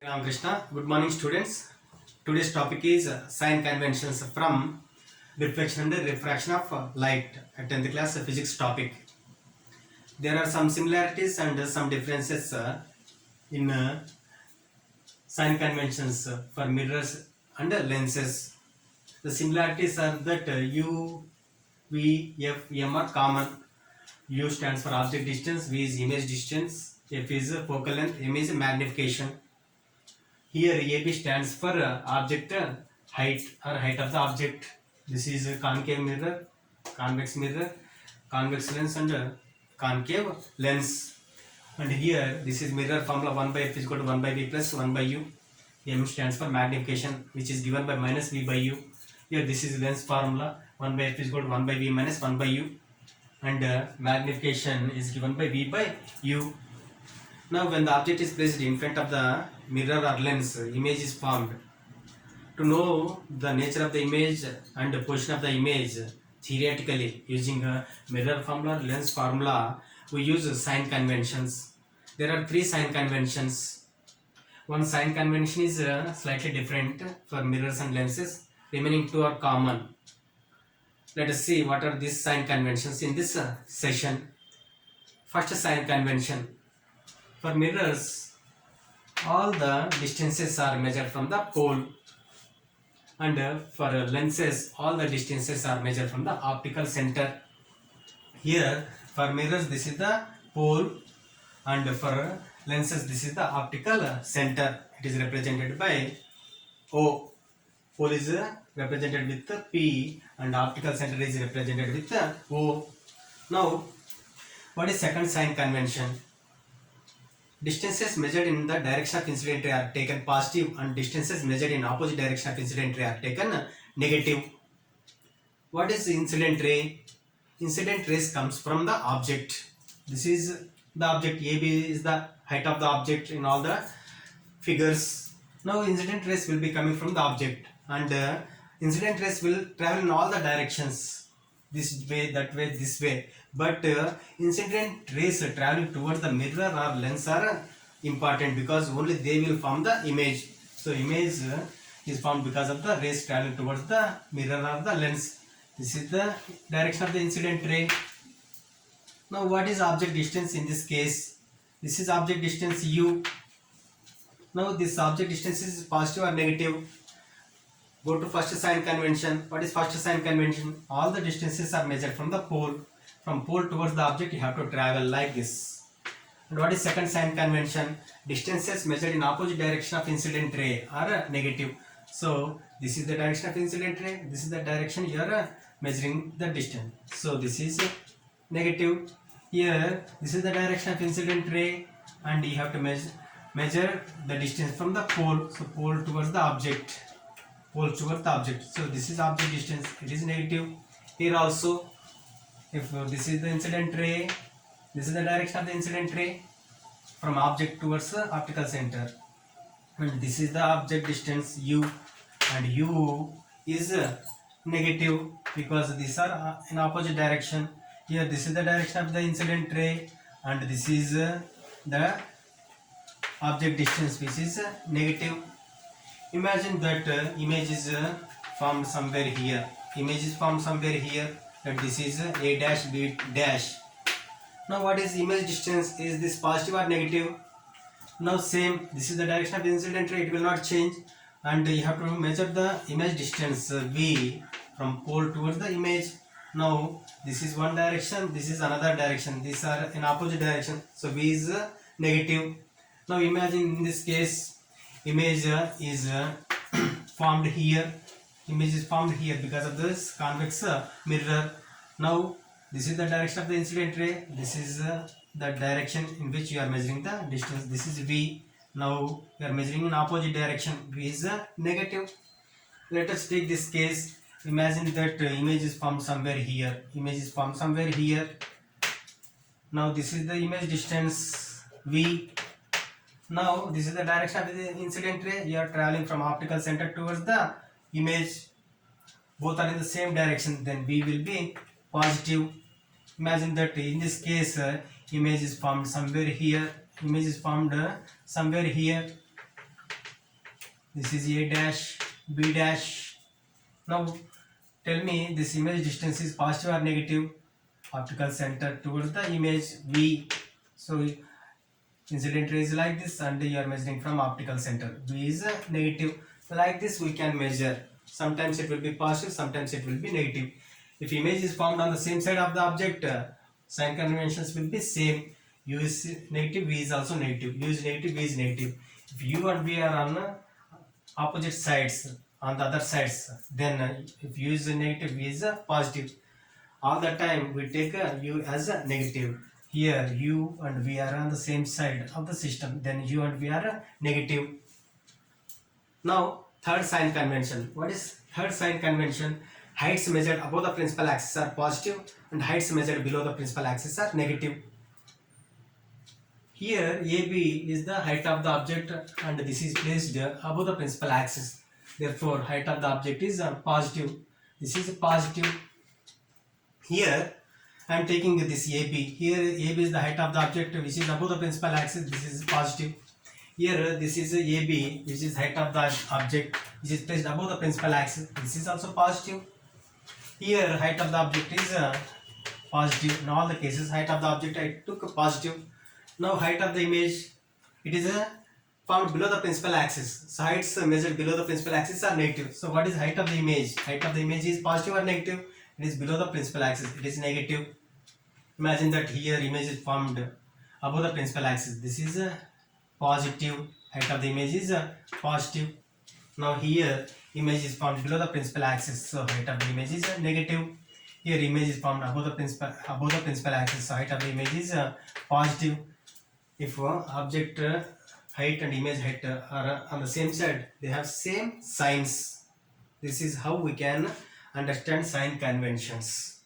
Ram Krishna. Good morning, students. Today's topic is sign conventions from reflection and refraction of light at 10th class physics topic. There are some similarities and some differences in sign conventions for mirrors and lenses. The similarities are that U, V, F, M are common. U stands for object distance, V is image distance, F is focal length, M is magnification. Here AB stands for object height or height of the object. This is a concave mirror, convex lens and concave lens. And here this is mirror formula 1 by F is equal to 1 by V plus 1 by U. M stands for magnification, which is given by minus V by U. Here this is lens formula 1 by F is equal to 1 by V minus 1 by U. And magnification is given by V by U. Now when the object is placed in front of the mirror or lens, image is formed. To know the nature of the image and the position of the image theoretically using a mirror formula, lens formula, we use sign conventions. There are three sign conventions. One sign convention is slightly different for mirrors and lenses. Remaining two are common. Let us see what are these sign conventions in this session. First sign convention. For mirrors, all the distances are measured from the pole, and for lenses, all the distances are measured from the optical center. Here, for mirrors, this is the pole, and for lenses, this is the optical center. It is represented by O. Pole is represented with P, and optical center is represented with O. Now, what is second sign convention? Distances measured in the direction of incident ray are taken positive, and distances measured in opposite direction of incident ray are taken negative. What is incident ray? Incident rays comes from the object. This is the object. AB is the height of the object in all the figures. Now incident rays will be coming from the object, and incident rays will travel in all the directions. This way, that way, this way. But incident rays traveling towards the mirror or lens are important because only they will form the image. So image is formed because of the rays traveling towards the mirror or the lens. This is the direction of the incident ray. Now what is object distance in this case? This is object distance U. Now this object distance is positive or negative. Go to first sign convention. What is first sign convention? All the distances are measured from the pole. From pole towards the object you have to travel like this. And what is second sign convention? Distances measured in opposite direction of incident ray are negative. So this is the direction of incident ray. This is the direction you are measuring the distance. So this is negative. Here this is the direction of incident ray, and you have to measure the distance from the pole. So pole towards the object. Pole towards the object. So this is object distance. It is negative. Here also, if this is the incident ray, this is the direction of the incident ray from object towards the optical center, and this is the object distance U, and U is negative because these are in opposite direction. Here this is the direction of the incident ray, and this is the object distance, which is negative. Imagine that image is formed somewhere here. Image is formed somewhere here. That this is A dash B dash. Now what is image distance? Is this positive or negative? Now same. This is the direction of the incident ray. It will not change, and you have to measure the image distance V from pole towards the image. Now this is one direction. This is another direction. These are in opposite direction. So V is negative. Now imagine in this case, image is formed here. Image is formed here because of this convex mirror. Now this is the direction of the incident ray. This is the direction in which you are measuring the distance. This is V. Now you are measuring in opposite direction. V is negative. Let us take this case. Imagine that image is formed somewhere here. Image is formed somewhere here. Now this is the image distance V. Now this is the direction of the incident ray. You are traveling from optical center towards the image. Both are in the same direction. Then V will be positive. Imagine that in this case image is formed somewhere here. Image is formed somewhere here. This is A dash, B dash. Now tell me this image distance is positive or negative? Optical center towards the image V. So incident ray is like this and you are measuring from optical center. V is negative. So like this we can measure. Sometimes it will be positive, sometimes it will be negative. If image is formed on the same side of the object, sign conventions will be same. U is negative, V is also negative. U is negative, V is negative. If U and V are on opposite sides, on the other sides, then if U is negative, V is positive. All the time we take U as a negative. Here U and V are on the same side of the system, then U and V are negative. Now third sign convention. What is third sign convention? Heights measured above the principal axis are positive and heights measured below the principal axis are negative. Here AB is the height of the object and this is placed above the principal axis. Therefore height of the object is positive. This is positive. Here I am taking this AB. Here AB is the height of the object which is above the principal axis. This is positive. Here this is AB which is height of the object which is placed above the principal axis. This is also positive. Here height of the object is positive. In all the cases height of the object I took a positive. Now height of the image, it is found below the principal axis. So heights measured below the principal axis are negative. So what is height of the image? Height of the image is positive or negative? It is below the principal axis. It is negative. Imagine that here image is formed above the principal axis. This is positive. Height of the image is positive. Now here image is formed below the principal axis. So height of the image is negative. Here image is formed above the principal axis. So height of the image is positive. If object height and image height are on the same side, they have same signs. This is how we can understand sign conventions.